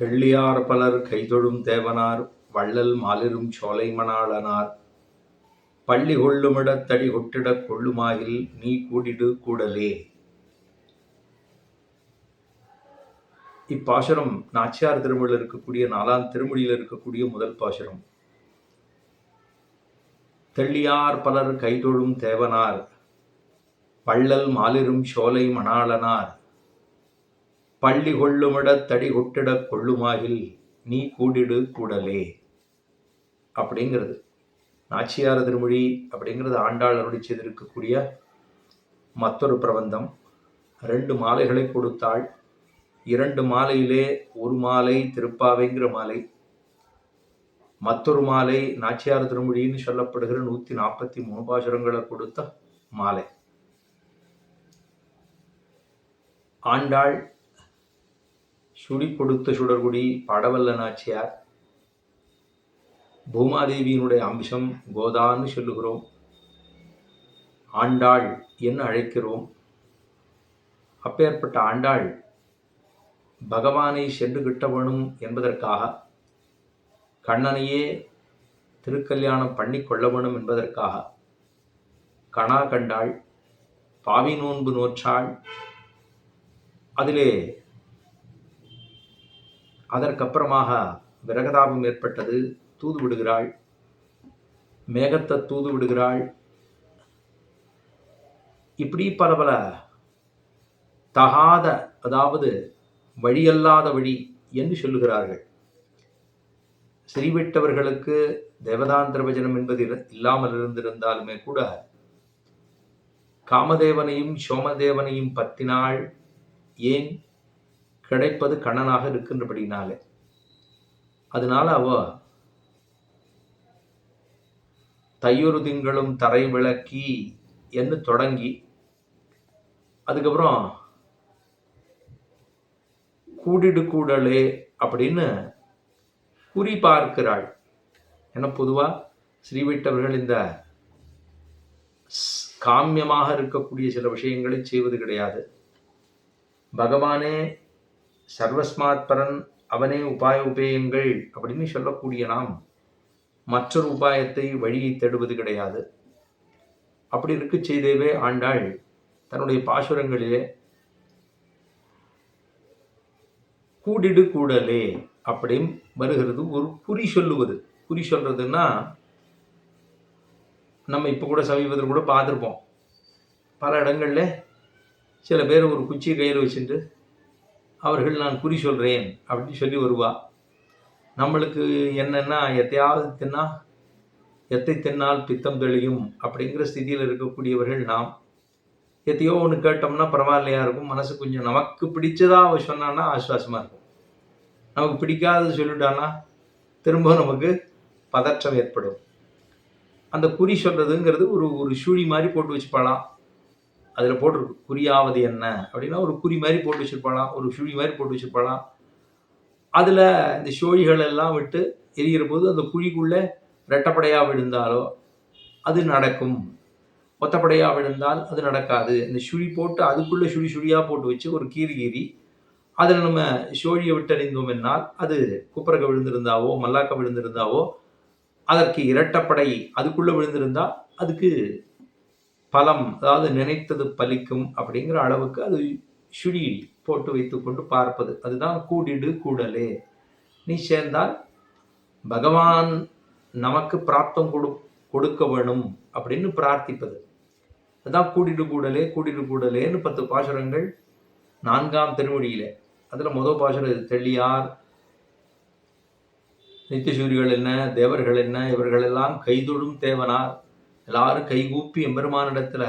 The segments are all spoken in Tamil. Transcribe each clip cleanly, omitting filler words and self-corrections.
தெள்ளியார் பலர் கைதொழும் தேவனார் வள்ளல் மாலிரும் சோலை மணாளனார் பள்ளி கொள்ளுமிடத் தடி கொட்டிடக் கொள்ளுமாகில் நீ கூடிடு கூடலே. இப்பாசுரம் நாச்சியார் திருமொழியில் இருக்கக்கூடிய 4ஆம் திருமொழியில் இருக்கக்கூடிய முதல் பாசுரம். தெள்ளியார் பலர் கைதொழும் தேவனார் வள்ளல் மாலிரும் சோலை மணாளனார் பள்ளி கொள்ளுமிடத் தடி கொட்டிடக் கொள்ளுமாகில் நீ கூடிடு கூடலே அப்படிங்கிறது நாச்சியார் திருமொழி. அப்படிங்கிறது ஆண்டாள் அருளி செய்திருக்கக்கூடிய மற்றொரு பிரபந்தம். 2 மாலைகளை கொடுத்தாள். 2 மாலையிலே ஒரு மாலை திருப்பாவைங்கிற மாலை, மற்றொரு மாலை நாச்சியார் திருமொழின்னு சொல்லப்படுகிற 143 பாசுரங்களை கொடுத்த மாலை. ஆண்டாள் சுடி கொடுத்த சுடர்குடி பாடவல்ல நாச்சியார். பூமாதேவியினுடைய அம்சம் கோதான்னு சொல்லுகிறோம், ஆண்டாள் என்று அழைக்கிறோம். அப்பேற்பட்ட ஆண்டாள் பகவானை சென்று கிட்ட வேணும் என்பதற்காக, கண்ணனையே திருக்கல்யாணம் பண்ணி கொள்ள வேணும் என்பதற்காக கணா கண்டாள், பாவி நோன்பு நோற்றாள். அதிலே அதற்கப்புறமாக விரகதாபம் ஏற்பட்டது, தூது விடுகிறாள், மேகத்தை தூது விடுகிறாள். இப்படி பல பல தகாத, அதாவது வழியல்லாத வழி என்று சொல்லுகிறார்கள். ஸ்ரீவிட்டவர்களுக்கு தேவதாந்திர பஜனம் என்பது இல்லாமல் இருந்திருந்தாலுமே கூட காமதேவனையும் சோமதேவனையும் பற்றினாள். ஏன்? கிடைப்பது கண்ணனாக இருக்கின்றபடினாலே. அதனால அவ தையொரு திங்களும் தரை விளக்கி என்று தொடங்கி அதுக்கப்புறம் கூடிடு கூடலே அப்படின்னு குறி பார்க்கிறாள். ஏன்னா பொதுவா ஸ்ரீவிட்டவர்கள் இந்த காமியமாக இருக்கக்கூடிய சில விஷயங்களை செய்வது கிடையாது. பகவானே சர்வஸ்மாத்பரன், அவனே உபாய உபேயங்கள் அப்படின்னு சொல்லக்கூடிய நாம் மற்றொரு உபாயத்தை வழியை தேடுவது கிடையாது. அப்படி இருக்க செய்தவே ஆண்டாள் தன்னுடைய பாசுரங்களிலே கூடிடு கூடலே அப்படின்னு வருகிறது. ஒரு குறி சொல்லுவது. குறி சொல்றதுன்னா நம்ம இப்போ கூட சமீபத்தில் கூட பார்த்துருப்போம். பல இடங்கள்ல சில பேர் ஒரு குச்சி கையில் வச்சுட்டு அவர்கள் நான் குறி சொல்கிறேன் அப்படின்னு சொல்லி வருவா. நம்மளுக்கு என்னென்னா எத்தையாவது எத்தை தின்னால் பித்தம் தெளியும் அப்படிங்கிற ஸ்திதியில் இருக்கக்கூடியவர்கள் நாம். எத்தையோ ஒன்று கேட்டோம்னா பரவாயில்லையா இருக்கும், மனசு கொஞ்சம் நமக்கு பிடிச்சதா அவ சொன்னான்னா ஆசுவாசமாக இருக்கும். நமக்கு பிடிக்காதது சொல்லிட்டான்னா திரும்ப நமக்கு பதற்றம் ஏற்படும். அந்த குறி சொல்கிறதுங்கிறது ஒரு சுழி மாதிரி போட்டு வச்சுப்பாளாம். அதில் போட்டிருக்கு குறியாவது என்ன அப்படின்னா ஒரு குறி மாதிரி போட்டு வச்சுருப்பாளாம், ஒரு சுழி மாதிரி போட்டு வச்சுருப்பாளாம். அதில் இந்த சோழிகள் எல்லாம் விட்டு எரிகிற போது அந்த குழிக்குள்ளே ரெட்டப்படையாக விழுந்தாலோ அது நடக்கும், ஒத்தப்படையாக விழுந்தால் அது நடக்காது. இந்த சுழி போட்டு அதுக்குள்ளே சுழியாக போட்டு வச்சு ஒரு கீறி அதில் நம்ம சோழியை விட்டறிந்தோம் என்னால் அது குப்பரக்க விழுந்திருந்தாவோ மல்லாக்க விழுந்திருந்தாவோ அதற்கு இரட்டப்படை அதுக்குள்ளே விழுந்திருந்தால் அதுக்கு பலம், அதாவது நினைத்தது பலிக்கும் அப்படிங்கிற அளவுக்கு அது சுழி போட்டு வைத்து கொண்டு பார்ப்பது. அதுதான் கூடிடு கூடலே. நீ சேர்ந்தால் பகவான் நமக்கு பிராப்தம் கொடுக்க வேணும் அப்படின்னு பிரார்த்திப்பது. அதுதான் கூடிடு கூடலே. கூடிடு கூடலேன்னு 10 பாசுரங்கள் 4ஆம் திருமொழியிலே. அதில் முதல் பாசுரம் இது. தெள்ளியார் நித்தியசூரிகள் என்ன, தேவர்கள் என்ன, இவர்களெல்லாம் கைதொழும் தேவனார், எல்லாரும் கைகூப்பி எம்பெருமானிடத்துல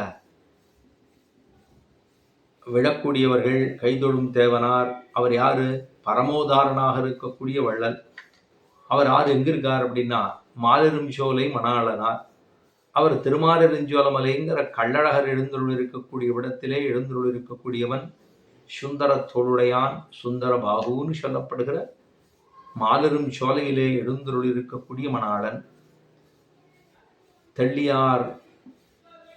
விழக்கூடியவர்கள். கைதொழும் தேவனார் அவர் யாரு? பரமோதாரனாக இருக்கக்கூடிய வள்ளல். அவர் யார்? எங்க இருக்கார் அப்படின்னா மாலிரும் சோலை மணாளனார். அவர் திருமாலிருஞ்சோலமலைங்கிற கள்ளழகர் எழுந்துள்ள இருக்கக்கூடிய இடத்திலே எழுந்துள்ள இருக்கக்கூடியவன். சுந்தர தோளுடையான், சுந்தர பாகுன்னு சொல்லப்படுகிற மாலிரும் சோலையிலே எழுந்துள்ள இருக்கக்கூடிய மணாளன். தெள்ளியார்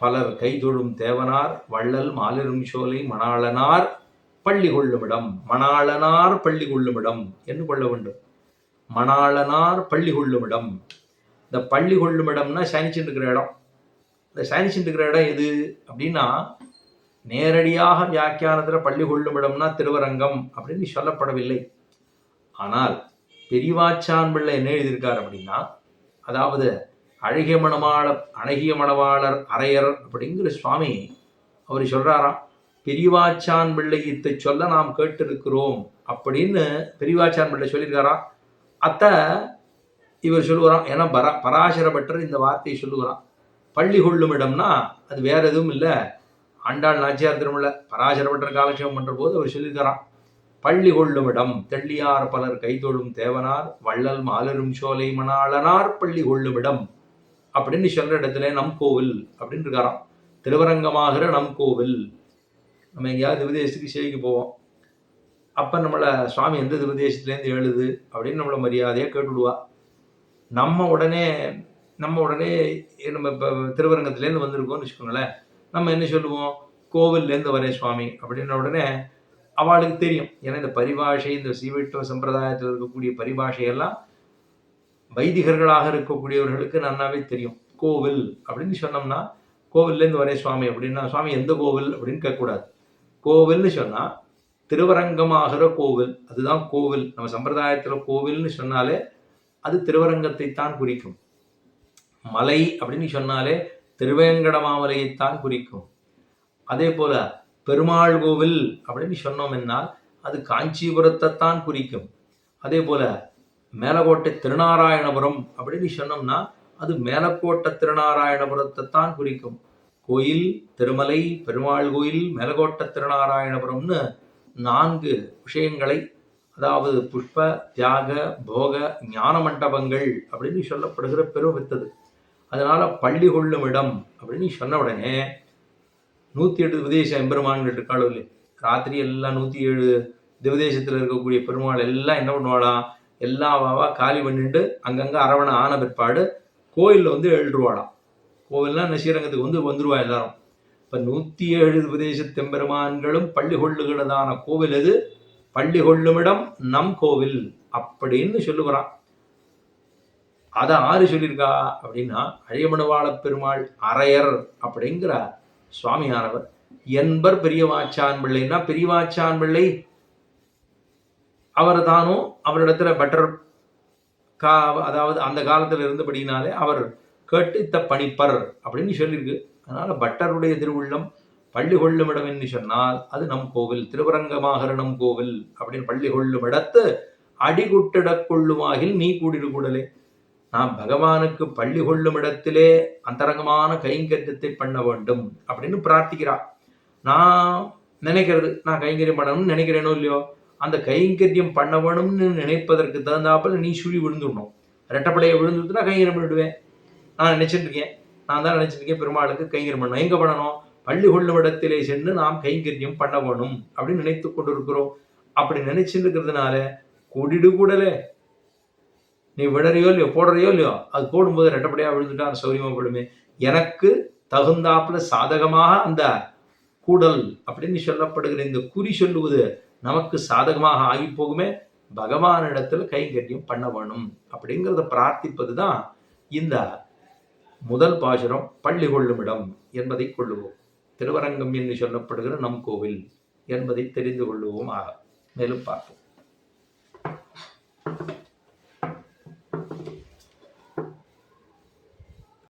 பலர் கைதொழும் தேவனார் வள்ளல் மாலிரும் சோலை மணாளனார் பள்ளி கொள்ளுமிடம், மணாளனார் பள்ளி கொள்ளுமிடம் என்று கொள்ள வேண்டும். மணாளனார் பள்ளி கொள்ளுமிடம். இந்த பள்ளி கொள்ளுமிடம்னா சனிச்சுட்டு இருக்கிற இடம். இந்த சனிச்சுட்டு இருக்கிற இடம் எது அப்படின்னா, நேரடியாக வியாக்கியானத்தில் பள்ளி கொள்ளுமிடம்னா திருவரங்கம் அப்படின்னு சொல்லப்படவில்லை. ஆனால் பெரியவாச்சான் பிள்ளை என்ன எழுதியிருக்கார் அப்படின்னா, அதாவது அழகிய மணவாளர் அரையர் அப்படிங்கிற சுவாமி அவர் சொல்றாராம், பெரியவாச்சான் பிள்ளை இத்தை சொல்ல நாம் கேட்டிருக்கிறோம் அப்படின்னு பெரியவாச்சான் பிள்ளை சொல்லியிருக்காராம். அத்த இவர் சொல்லுவாராம். ஏன்னா பராசர பட்டர் இந்த வார்த்தையை சொல்லுவாராம். பள்ளி கொள்ளும் இடம்னா அது வேற எதுவும் இல்லை, ஆண்டாள் நாச்சியார் திருமல பராசர பட்டர் காலட்சேபம் பண்ற போது அவர் சொல்லியிருக்காராம், பள்ளி கொள்ளும் இடம் தெள்ளியார் பலர் கைதொழும் தேவனார் வள்ளல் மாலரும் சோலை மணாளனார் பள்ளி கொள்ளும் இடம் அப்படின்னு சொல்ற இடத்துல நம் கோவில் அப்படின்னு இருக்காராம். திருவரங்கமாகிற நம் கோவில். நம்ம எங்கேயாவது திவதேசத்துக்கு சேவைக்கு போவோம். அப்போ நம்மளை சுவாமி எந்த திவதேசத்துலேருந்து எழுது அப்படின்னு நம்மளை மரியாதையாக கேட்டுவிடுவா. நம்ம உடனே நம்ம இப்போ திருவரங்கத்துலேருந்து வந்திருக்கோம்னு வச்சுக்கோங்களேன். நம்ம என்ன சொல்லுவோம், கோவில்லேருந்து வரேன் சுவாமி அப்படின்ன உடனே அவளுக்கு தெரியும். ஏன்னா இந்த பரிபாஷை, இந்த சீவைஷ்ணவ சம்பிரதாயத்தில் இருக்கக்கூடிய பரிபாஷையெல்லாம் வைதிகர்களாக இருக்கக்கூடியவர்களுக்கு நன்னாவே தெரியும். கோவில் அப்படின்னு சொன்னோம்னா, கோவில்லேருந்து வரேன் சுவாமி அப்படின்னா, சுவாமி எந்த கோவில் அப்படின்னு கேட்கக்கூடாது. கோவில்னு சொன்னால் திருவரங்கமாகிற கோவில், அதுதான் கோவில். நம்ம சம்பிரதாயத்தில் கோவில்னு சொன்னாலே அது திருவரங்கத்தை தான் குறிக்கும். மலை அப்படின்னு சொன்னாலே திருவேங்கடமாமலையைத்தான் குறிக்கும். அதே போல பெருமாள் கோவில் அப்படின்னு சொன்னோம் என்னால் அது காஞ்சிபுரத்தை தான் குறிக்கும். அதே போல மேலக்கோட்டை திருநாராயணபுரம் அப்படின்னு சொன்னோம்னா அது மேலக்கோட்டை திருநாராயணபுரத்தை தான் குறிக்கும். கோயில் திருமலை, பெருமாள் கோயில், மேலக்கோட்டை திருநாராயணபுரம்னு 4 விஷயங்களை, அதாவது புஷ்ப தியாக போக ஞான மண்டபங்கள் அப்படின்னு சொல்லப்படுகிற பெருமித்தது. அதனால பள்ளி கொள்ளும் இடம் அப்படின்னு சொன்ன உடனே 108 திவதேச எம்பெருமான்கள் இருக்காளோ இல்லை, ராத்திரி எல்லாம் 107 திவதேசத்தில் இருக்கக்கூடிய பெருமாள் எல்லாம் என்ன பண்ணுவாளாம், எல்லா வாவா காலி பண்ணிட்டு அங்கங்கே அரவணை ஆன பிற்பாடு கோயிலில் வந்து எழுதுருவாளாம். கோவில்லாம் ஸ்ரீரங்கத்துக்கு வந்துருவா எல்லாரும். இப்போ 107 திவதேச தெம்பெருமான்களும் பள்ளி கொள்ளுகிறதான கோவில் எது, பள்ளி கொள்ளுமிடம் நம் கோவில் அப்படின்னு சொல்லுகிறான். அதை ஆறு சொல்லியிருக்கா அப்படின்னா, அழியமணவாள பெருமாள் அரையர் அப்படிங்கிற சுவாமியானவர் என்பர் பெரியவாச்சான் பிள்ளைன்னா, பெரியவாச்சான் பிள்ளை அவர் தானும் அவரிடத்துல பட்டர் அதாவது அந்த காலத்தில் இருந்தபடினாலே அவர் கேட்டு பணிப்பர் அப்படின்னு சொல்லியிருக்கு. அதனால பட்டருடைய திருவுள்ளம் பள்ளி கொள்ளும் இடம் என்று சொன்னால் அது நம் கோவில், திருவரங்கமாகிற நம் கோவில் அப்படின்னு. பள்ளி கொள்ளும் இடத்து அடிகுட்டிடக் கொள்ளுமாகில் நீ கூடிடு கூடலே. நாம் பகவானுக்கு பள்ளி கொள்ளும் இடத்திலே அந்தரங்கமான கைங்கரியத்தை பண்ண வேண்டும் அப்படின்னு பிரார்த்திக்கிறார். நான் நினைக்கிறது, நான் கைங்கரியம் பண்ணணும்னு நினைக்கிறேனோ இல்லையோ, அந்த கைங்கரியம் பண்ண வேணும்னு நினைப்பதற்கு தகுந்தாப்புல நீ சுழி விழுந்துடணும். ரெட்டப்படையை விழுந்துட்டுனா கைங்கரியம் பண்ணிவிடுவேன். நான் நினைச்சிட்டு இருக்கேன், நான் தான் நினைச்சிட்டு இருக்கேன் பெருமாளுக்கு கைங்கரியம் பண்ணணும். எங்க பண்ணணும், பள்ளி கொள்ளும் இடத்திலே சென்று நாம் கைங்கரியம் பண்ண வேணும் அப்படின்னு நினைத்து கொண்டு இருக்கிறோம். அப்படி நினைச்சுட்டு இருக்கிறதுனால கூடிடு கூடலே நீ விடறையோ இல்லையோ போடுறையோ இல்லையோ, அது போடும்போது ரெட்டப்படையாக விழுந்துட்டா அந்த சௌரியமாக போடுமே. எனக்கு தகுந்தாப்புல சாதகமாக அந்த கூடல் அப்படின்னு சொல்லப்படுகிற இந்த குறி சொல்லுவது நமக்கு சாதகமாக ஆகி போகுமே. பகவானிடத்துல கைங்கரியம் பண்ண வேணும் அப்படிங்கிறத பிரார்த்திப்பது தான் இந்த முதல் பாசுரம், பள்ளி கொள்ளும் இடம் என்பதை கொள்ளுவோம். திருவரங்கம் என்று சொல்லப்படுகிற நம் கோவில் என்பதை தெரிந்து கொள்ளுவோம். மேலும் பார்ப்போம்.